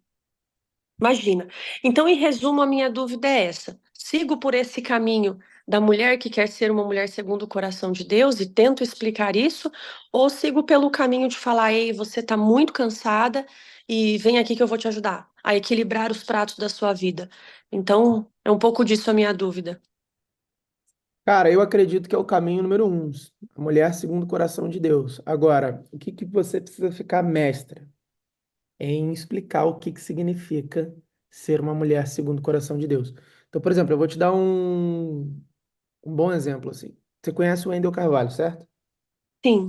Imagina. Então, em resumo, a minha dúvida é essa: sigo por esse caminho da mulher que quer ser uma mulher segundo o coração de Deus e tento explicar isso, ou sigo pelo caminho de falar, ei, você está muito cansada e vem aqui que eu vou te ajudar a equilibrar os pratos da sua vida. Então, é um pouco disso a minha dúvida. Cara, eu acredito que é o caminho número um, a mulher segundo o coração de Deus. Agora, o que que você precisa ficar mestra? Em explicar o que que significa ser uma mulher segundo o coração de Deus. Então, por exemplo, eu vou te dar um bom exemplo, assim. Você conhece o Wendel Carvalho, certo? Sim.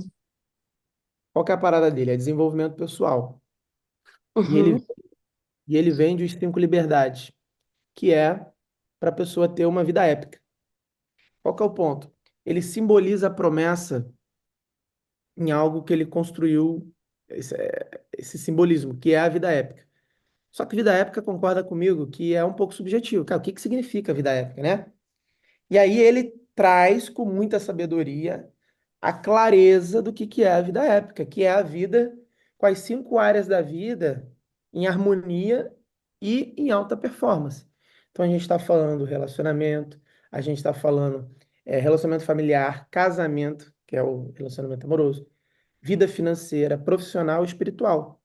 Qual que é a parada dele? É desenvolvimento pessoal. E ele, Uhum. e ele vende os 5 liberdades, que é para a pessoa ter uma vida épica. Qual que é o ponto? Ele simboliza a promessa em algo que ele construiu, esse simbolismo, que é a vida épica. Só que vida épica concorda comigo que é um pouco subjetivo. Cara, o que que significa vida épica, né? E aí ele traz com muita sabedoria a clareza do que é a vida épica, que é a vida com as 5 áreas da vida em harmonia e em alta performance. Então a gente está falando relacionamento, a gente está falando relacionamento familiar, casamento, que é o relacionamento amoroso, vida financeira, profissional e espiritual,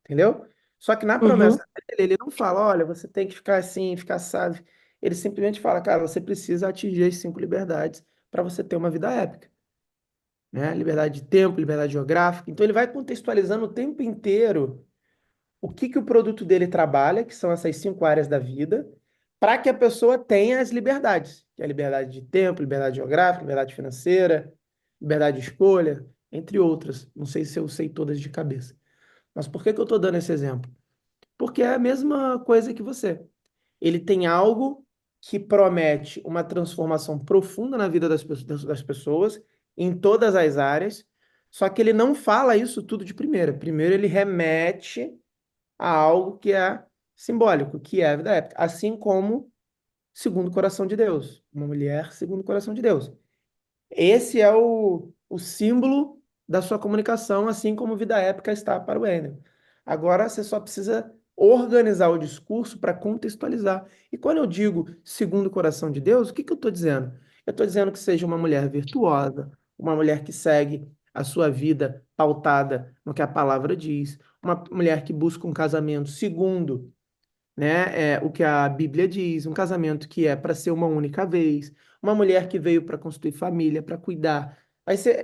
entendeu? Só que na Uhum. promessa dele, ele não fala, olha, você tem que ficar assim, ficar assado. Ele simplesmente fala, cara, você precisa atingir as 5 liberdades para você ter uma vida épica, né? Liberdade de tempo, liberdade geográfica. Então ele vai contextualizando o tempo inteiro o que que o produto dele trabalha, que são essas 5 áreas da vida, para que a pessoa tenha as liberdades, que é a liberdade de tempo, liberdade geográfica, liberdade financeira, liberdade de escolha, entre outras. Não sei se eu sei todas de cabeça. Mas por que que eu estou dando esse exemplo? Porque é a mesma coisa que você. Ele tem algo que promete uma transformação profunda na vida das pessoas, em todas as áreas, só que ele não fala isso tudo de primeira. Primeiro ele remete a algo que é simbólico, que é a vida épica. Assim como segundo o coração de Deus, uma mulher segundo o coração de Deus. Esse é o símbolo da sua comunicação, assim como vida épica está para o Enel. Agora você só precisa organizar o discurso para contextualizar. E quando eu digo segundo o coração de Deus, o que que eu estou dizendo? Eu estou dizendo que seja uma mulher virtuosa, uma mulher que segue a sua vida pautada no que a palavra diz, uma mulher que busca um casamento segundo, né, o que a Bíblia diz, um casamento que é para ser uma única vez, uma mulher que veio para construir família, para cuidar.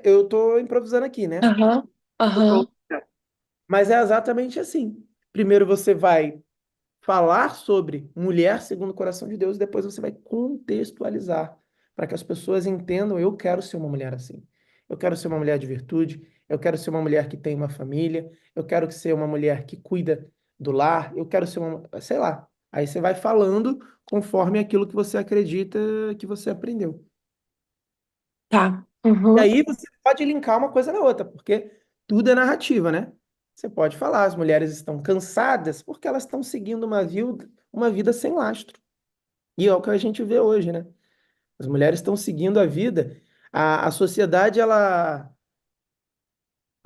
Eu estou improvisando aqui, né? Aham, Tô aham. falando- Mas é exatamente assim. Primeiro você vai falar sobre mulher segundo o coração de Deus, e depois você vai contextualizar para que as pessoas entendam, eu quero ser uma mulher assim. Eu quero ser uma mulher de virtude, eu quero ser uma mulher que tem uma família, eu quero ser uma mulher que cuida do lar, eu quero ser uma, sei lá. Aí você vai falando conforme aquilo que você acredita que você aprendeu. Tá. E Uhum. aí você pode linkar uma coisa na outra, porque tudo é narrativa, né? Você pode falar, as mulheres estão cansadas porque elas estão seguindo uma vida sem lastro. E é o que a gente vê hoje, né? As mulheres estão seguindo a vida. A sociedade, a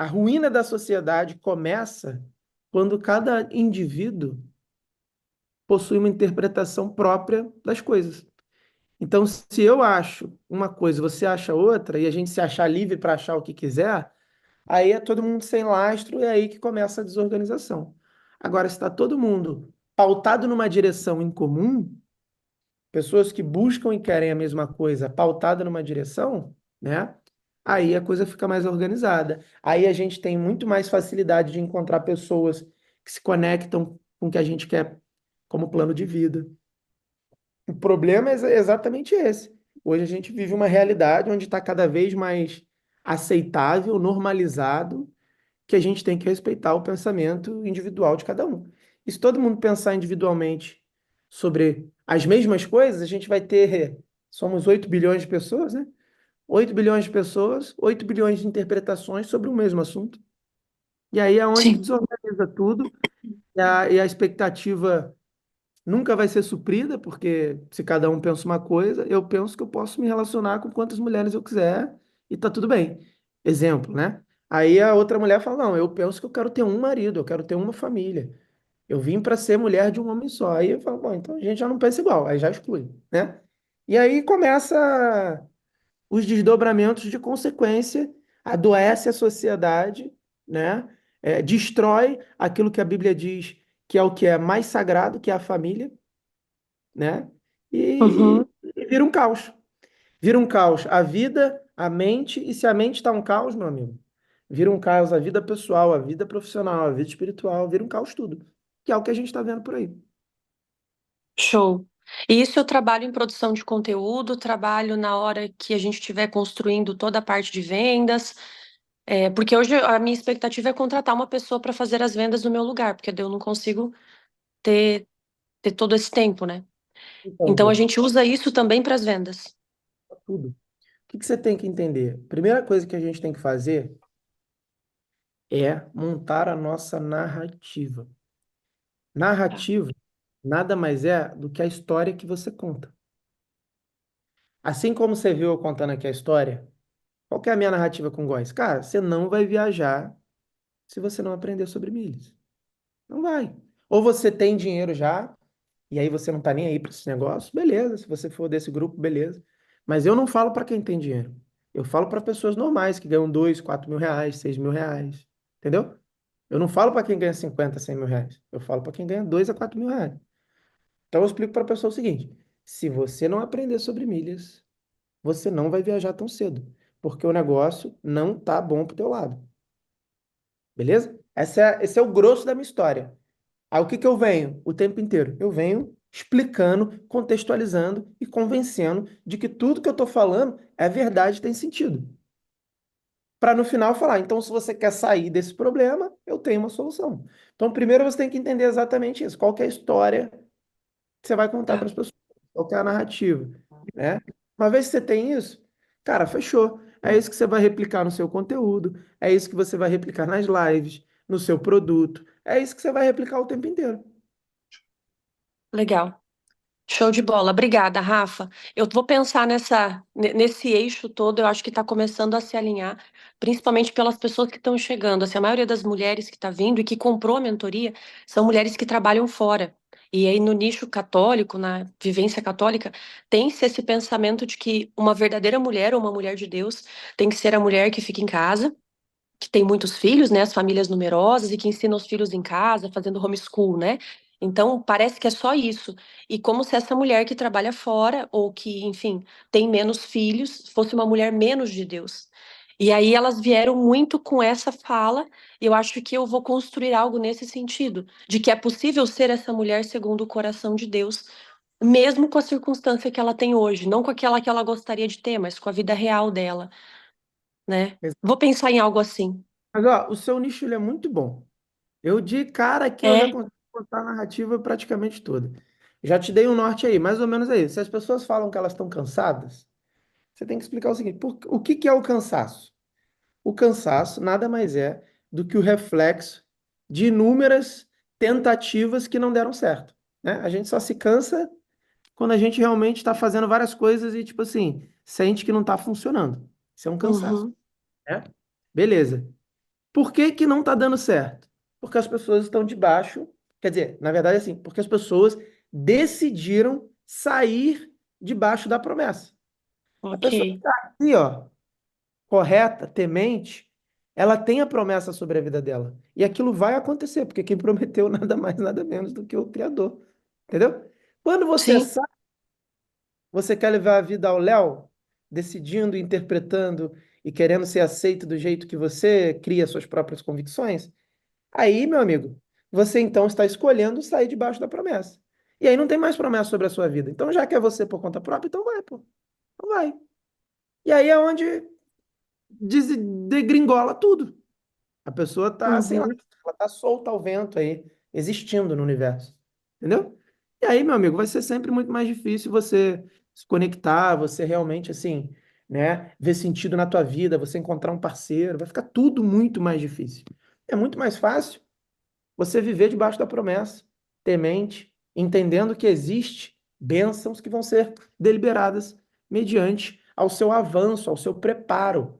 ruína da sociedade começa quando cada indivíduo possui uma interpretação própria das coisas. Então, se eu acho uma coisa, você acha outra, e a gente se achar livre para achar o que quiser, aí é todo mundo sem lastro, e é aí que começa a desorganização. Agora, se está todo mundo pautado numa direção em comum, pessoas que buscam e querem a mesma coisa, pautada numa direção, né? Aí a coisa fica mais organizada. Aí a gente tem muito mais facilidade de encontrar pessoas que se conectam com o que a gente quer como plano de vida. O problema é exatamente esse. Hoje a gente vive uma realidade onde está cada vez mais aceitável, normalizado, que a gente tem que respeitar o pensamento individual de cada um. E se todo mundo pensar individualmente sobre as mesmas coisas, a gente vai ter, somos 8 bilhões de pessoas, né? 8 bilhões de pessoas, 8 bilhões de interpretações sobre o mesmo assunto. E aí é onde que Sim. desorganiza tudo, e a expectativa nunca vai ser suprida, porque se cada um pensa uma coisa, eu penso que eu posso me relacionar com quantas mulheres eu quiser e tá tudo bem. Exemplo, né? Aí a outra mulher fala: Não, eu penso que eu quero ter um marido, eu quero ter uma família. Eu vim para ser mulher de um homem só. Aí eu falo: Bom, então a gente já não pensa igual, aí já exclui, né? E aí começa os desdobramentos de consequência, adoece a sociedade, né? Destrói aquilo que a Bíblia diz que é o que é mais sagrado, que é a família, né? E, Uhum. e vira um caos. Vira um caos a vida, a mente, e se a mente está um caos, meu amigo, vira um caos a vida pessoal, a vida profissional, a vida espiritual, vira um caos tudo. Que é o que a gente está vendo por aí. Show. E isso eu trabalho em produção de conteúdo, trabalho na hora que a gente estiver construindo toda a parte de vendas, porque hoje a minha expectativa é contratar uma pessoa para fazer as vendas no meu lugar, porque eu não consigo ter, ter todo esse tempo, né? Então, Então a Bruno, gente usa isso também para as vendas. tudo. O que você tem que entender? Primeira coisa que a gente tem que fazer é montar a nossa narrativa. Narrativa nada mais é do que a história que você conta. Assim como você viu eu contando aqui a história, qual que é a minha narrativa com góis? Cara, você não vai viajar se você não aprender sobre milhas. Não vai. Ou você tem dinheiro já, e aí você não tá nem aí para esse negócio, beleza. Se você for desse grupo, beleza. Mas eu não falo para quem tem dinheiro. Eu falo para pessoas normais que ganham 2, 4 mil reais, 6 mil reais. Entendeu? Eu não falo para quem ganha 50, 100 mil reais. Eu falo para quem ganha 2 a 4 mil reais. Então eu explico para a pessoa o seguinte: se você não aprender sobre milhas, você não vai viajar tão cedo, porque o negócio não tá bom pro teu lado. Beleza? Esse é o grosso da minha história. Aí o que que eu venho o tempo inteiro? Eu venho explicando, contextualizando e convencendo de que tudo que eu estou falando é verdade e tem sentido. Para no final falar, então, se você quer sair desse problema, eu tenho uma solução. Então, primeiro você tem que entender exatamente isso. Qual que é a história que você vai contar para Tá. as pessoas? Qual que é a narrativa, né? Uma vez que você tem isso, cara, fechou. É isso que você vai replicar no seu conteúdo, é isso que você vai replicar nas lives, no seu produto, é isso que você vai replicar o tempo inteiro. Legal. Show de bola. Obrigada, Rafa. Eu vou pensar nesse eixo todo, eu acho que está começando a se alinhar, principalmente pelas pessoas que estão chegando. Assim, a maioria das mulheres que está vindo e que comprou a mentoria são mulheres que trabalham fora. E aí, no nicho católico, na vivência católica, tem-se esse pensamento de que uma verdadeira mulher ou uma mulher de Deus tem que ser a mulher que fica em casa, que tem muitos filhos, né, as famílias numerosas e que ensinam os filhos em casa, fazendo homeschool, né? Então, parece que é só isso. E como se essa mulher que trabalha fora ou que, enfim, tem menos filhos, fosse uma mulher menos de Deus. E aí elas vieram muito com essa fala, e eu acho que eu vou construir algo nesse sentido, de que é possível ser essa mulher segundo o coração de Deus, mesmo com a circunstância que ela tem hoje, não com aquela que ela gostaria de ter, mas com a vida real dela, né? Vou pensar em algo assim. Mas, ó, o seu nicho ele é muito bom. Eu, de cara aqui, eu já É, consigo contar a narrativa praticamente toda. Já te dei um norte aí, mais ou menos aí. Se as pessoas falam que elas estão cansadas, você tem que explicar o seguinte: o que que é o cansaço? O cansaço nada mais é do que o reflexo de inúmeras tentativas que não deram certo, né? A gente só se cansa quando a gente realmente está fazendo várias coisas e, tipo assim, sente que não está funcionando. Isso é um cansaço, uhum, né? Beleza. Por que que não está dando certo? Porque as pessoas estão debaixo, quer dizer, na verdade, assim, porque as pessoas decidiram sair debaixo da promessa. A ok. pessoa que está aqui, ó, correta, temente, ela tem a promessa sobre a vida dela. E aquilo vai acontecer, porque quem prometeu nada mais, nada menos do que o Criador. Entendeu? Quando você Sim, sabe, você quer levar a vida ao léu, decidindo, interpretando e querendo ser aceito do jeito que você cria suas próprias convicções, aí, meu amigo, você então está escolhendo sair debaixo da promessa. E aí não tem mais promessa sobre a sua vida. Então, já que é você por conta própria, então vai, pô. Então vai. E aí é onde degringola tudo. A pessoa tá, sei lá, uhum, ela tá solta ao vento aí, existindo no universo. Entendeu? E aí, meu amigo, vai ser sempre muito mais difícil você se conectar, você realmente, assim, né, ver sentido na tua vida, você encontrar um parceiro, vai ficar tudo muito mais difícil. É muito mais fácil você viver debaixo da promessa, temente, entendendo que existe bênçãos que vão ser deliberadas mediante ao seu avanço, ao seu preparo.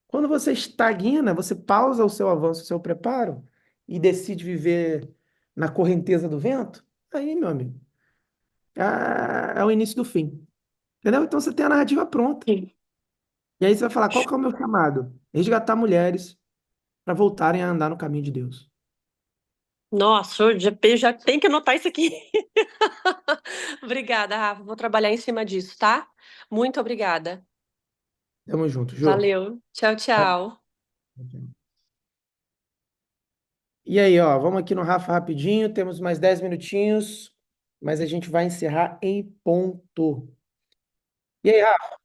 Quando você estagna, você pausa o seu avanço, o seu preparo e decide viver na correnteza do vento, aí, meu amigo, é o início do fim. Entendeu? Então você tem a narrativa pronta. sim. E aí você vai falar: qual que é o meu chamado? Resgatar mulheres para voltarem a andar no caminho de Deus. Nossa, eu já tem que anotar isso aqui. Obrigada, Rafa. Vou trabalhar em cima disso, tá? Muito obrigada. Tamo junto, Jô. Valeu. Tchau, tchau. E aí, ó, vamos aqui no Rafa rapidinho, temos mais 10 minutinhos, mas a gente vai encerrar em ponto. E aí, Rafa?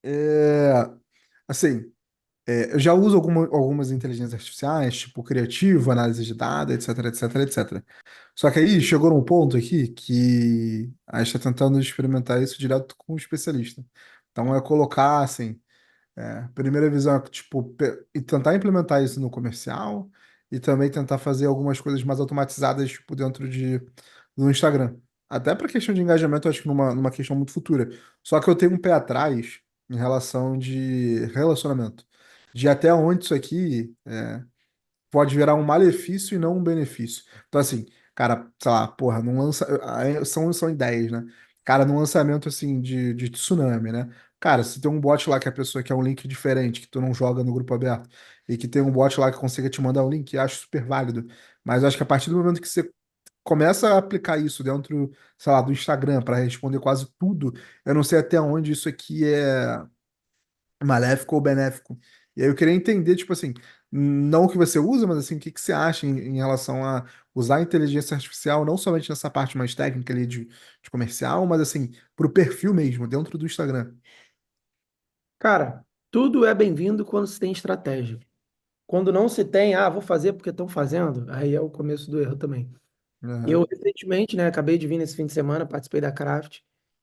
É, assim, eu já uso algumas inteligências artificiais, tipo criativo, análise de dados, etc, etc, etc. Só que aí chegou num ponto aqui que a gente está tentando experimentar isso direto com o especialista. Então é colocar assim. Primeira visão é, tipo, e tentar implementar isso no comercial e também tentar fazer algumas coisas mais automatizadas, tipo, do Instagram. Até para questão de engajamento, eu acho que numa questão muito futura. Só que eu tenho um pé atrás em relação de relacionamento. De até onde isso aqui pode virar um malefício e não um benefício. Então, assim, cara, sei lá, porra, não lança. São ideias, né? Cara, num lançamento assim de tsunami, né? Cara, se tem um bot lá que a pessoa quer um link diferente, que tu não joga no grupo aberto, e que tem um bot lá que consiga te mandar um link, eu acho super válido. Mas eu acho que a partir do momento que você começa a aplicar isso dentro, sei lá, do Instagram para responder quase tudo, eu não sei até onde isso aqui é maléfico ou benéfico. E aí eu queria entender, tipo assim, não o que você usa, mas assim, o que que você acha em relação a usar a inteligência artificial, não somente nessa parte mais técnica ali de comercial, mas assim, pro perfil mesmo, dentro do Instagram. Cara, tudo é bem-vindo quando se tem estratégia. Quando não se tem, vou fazer porque estão fazendo, aí é o começo do erro também. Eu Aham, recentemente, né, acabei de vir nesse fim de semana, participei da Craft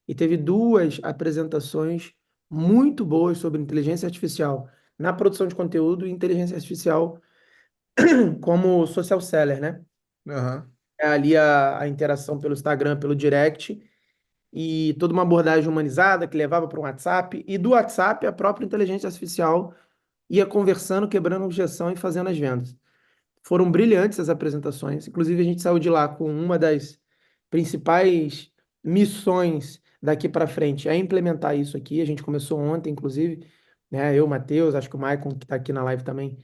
e teve duas apresentações muito boas sobre inteligência artificial na produção de conteúdo e inteligência artificial como social seller, né? aham, É ali a interação pelo Instagram, pelo direct e toda uma abordagem humanizada que levava para um WhatsApp e do WhatsApp a própria inteligência artificial ia conversando, quebrando objeção e fazendo as vendas. Foram brilhantes as apresentações. Inclusive, a gente saiu de lá com uma das principais missões daqui para frente é implementar isso aqui. A gente começou ontem, inclusive, né? Eu, Matheus, acho que o Maicon, que está aqui na live também,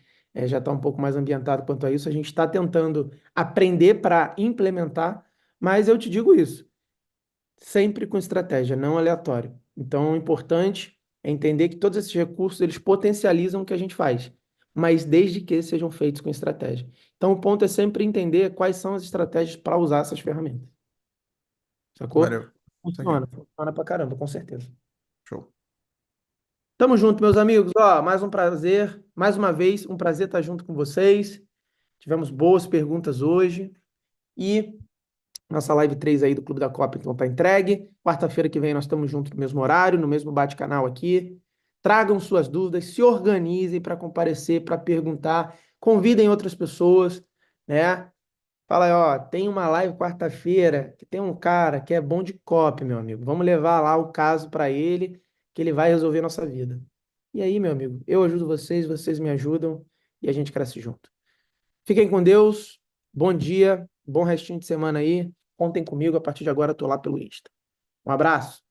já está um pouco mais ambientado quanto a isso. A gente está tentando aprender para implementar, mas eu te digo isso, sempre com estratégia, não aleatório. Então, o importante é entender que todos esses recursos, eles potencializam o que a gente faz, mas desde que sejam feitos com estratégia. Então, o ponto é sempre entender quais são as estratégias para usar essas ferramentas. Sacou? Valeu. Saquei. Funciona pra caramba, com certeza. Show. Tamo junto, meus amigos. Ó, mais um prazer, mais uma vez, um prazer estar junto com vocês. Tivemos boas perguntas hoje. E nossa live 3 aí do Clube da Copa, então, tá entregue. Quarta-feira que vem nós estamos juntos no mesmo horário, no mesmo bate-canal aqui. Tragam suas dúvidas, se organizem para comparecer, para perguntar. Convidem outras pessoas, né? Fala aí, ó, tem uma live quarta-feira que tem um cara que é bom de copy, meu amigo. Vamos levar lá o caso para ele, que ele vai resolver nossa vida. E aí, meu amigo, eu ajudo vocês, vocês me ajudam e a gente cresce junto. Fiquem com Deus. Bom dia, bom restinho de semana aí. Contem comigo, a partir de agora eu tô lá pelo Insta. Um abraço.